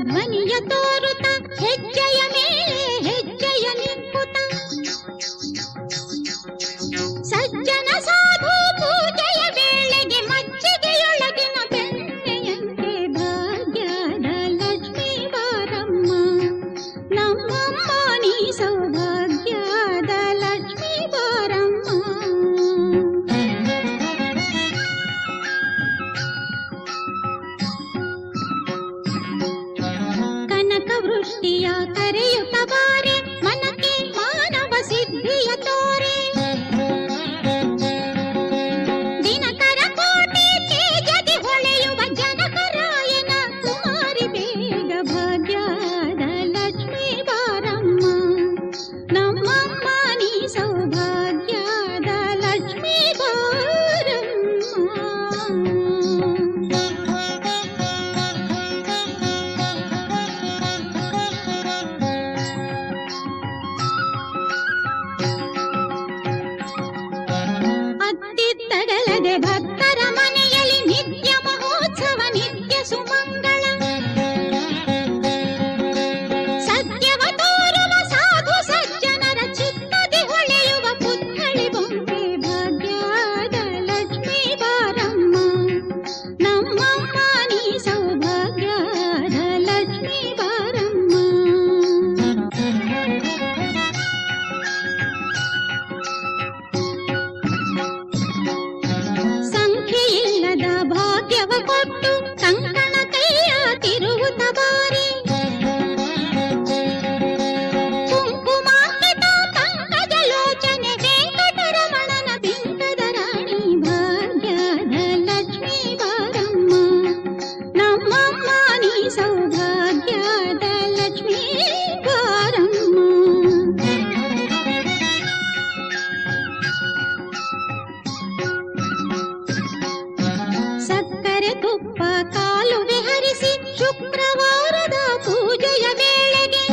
ಧ್ವನಿಯ ತೋರುತ್ತ ಹೆಜ್ಜೆಯ ಮೇಲೆ ಹೆಜ್ಜೆಯ ನಿಕ್ಕುತ್ತ ಸಜ್ಜನ ಸಾಧು ಪೂಜೆಯ ವೇಳೆಗೆ ಮಜ್ಜಿಗೆಯೊಳಗಿನ ಬೆಣ್ಣೆಯಂತೆ ಭಾಗ್ಯದ ಲಕ್ಷ್ಮೀ ಬಾರಮ್ಮ ನಮ್ಮಮ್ಮ ನೀ ಸೌಭಾಗ್ಯದ ಲಕ್ಷ್ಮೀ ಬಾರಮ್ಮ. ವೃಷ್ಟಿಯ ಕರೆಯುತ್ತ ಬಾರೆ ಮನಕ್ಕೆ ಮಾನವ ಸಿದ್ಧಿಯ ತೋರೆ ದಿನಕರ ಕೋಟೆ ತೇಜದಿ ಹೊಳೆಯುವ ಜನಕರಾಯನ ಕುಮಾರಿ ಬೇಗ ಭಾಗ್ಯದ ಲಕ್ಷ್ಮೀ ಬಾರಮ್ಮ ನಮ್ಮಮ್ಮ ನೀ ಸೌಭಾಗ್ಯದ ಲಕ್ಷ್ಮೀ ಬಾರಮ್ಮ. ತಗಲದೆ ಭಕ್ತರ ಮನೆಯಲ್ಲಿ ನಿತ್ಯ ಮಹೋತ್ಸವ ನಿತ್ಯ ಸುಮಂಗಳ ಸತ್ಯವ ತೋರುವ ಸಾಧು ಸಜ್ಜನರ ಚಿತ್ತದಿ ಹೊಳೆಯುವ ಪುತ್ಥಳಿ ಬೊಂಬೆ ಭಾಗ್ಯದ ಲಕ್ಷ್ಮೀ ಬಾರಮ್ಮ ನಮ್ಮಮ್ಮ ನೀ ಸೌಭಾಗ್ಯದ ಲಕ್ಷ್ಮೀ ಬಾರಮ್ಮ. ಭಾಗ್ಯವ ಕೊಟ್ಟು ಕಂಕಣ ಕೈಯ ತಿರುವುತ ಬಾರಿ ಕುಂಕುಮಾಂಕಿತ ಪಂಕಜ ಲೋಚನೆ ವೆಂಕಟರಮಣನ ಬಿಂಕದ ರಾಣಿ ಭಾಗ್ಯದ ಲಕ್ಷ್ಮೀ ಬಾರಮ್ಮ ನಮ್ಮಮ್ಮ ನೀ ಸೌಭಾಗ್ಯದ ಲಕ್ಷ್ಮೀ ಬಾರಮ್ಮ. ಸಕ್ಕರೆ ತುಪ್ಪ ಕಾಲುವೆ ಹರಿಸಿ ಶುಕ್ರವಾರದ ಪೂಜೆಯ ವೇಳೆಗೆ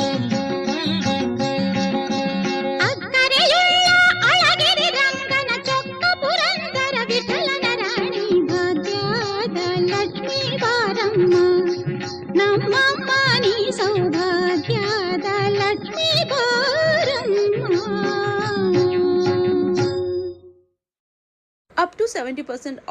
ಅಕ್ಕರೆಯುಳ್ಳ ಅಳಗಿರಿ ರಂಗನ ಚೊಕ್ಕ ಪುರಂದರ ವಿಠಲನ ರಾಣಿ ಭಾಗ್ಯದ ಲಕ್ಷ್ಮೀ ಬಾರಮ್ಮ ನಮ್ಮಮ್ಮ ನೀ ಸೌಭಾಗ್ಯದ ಲಕ್ಷ್ಮೀ ಬಾರಮ್ಮ. Up to 70%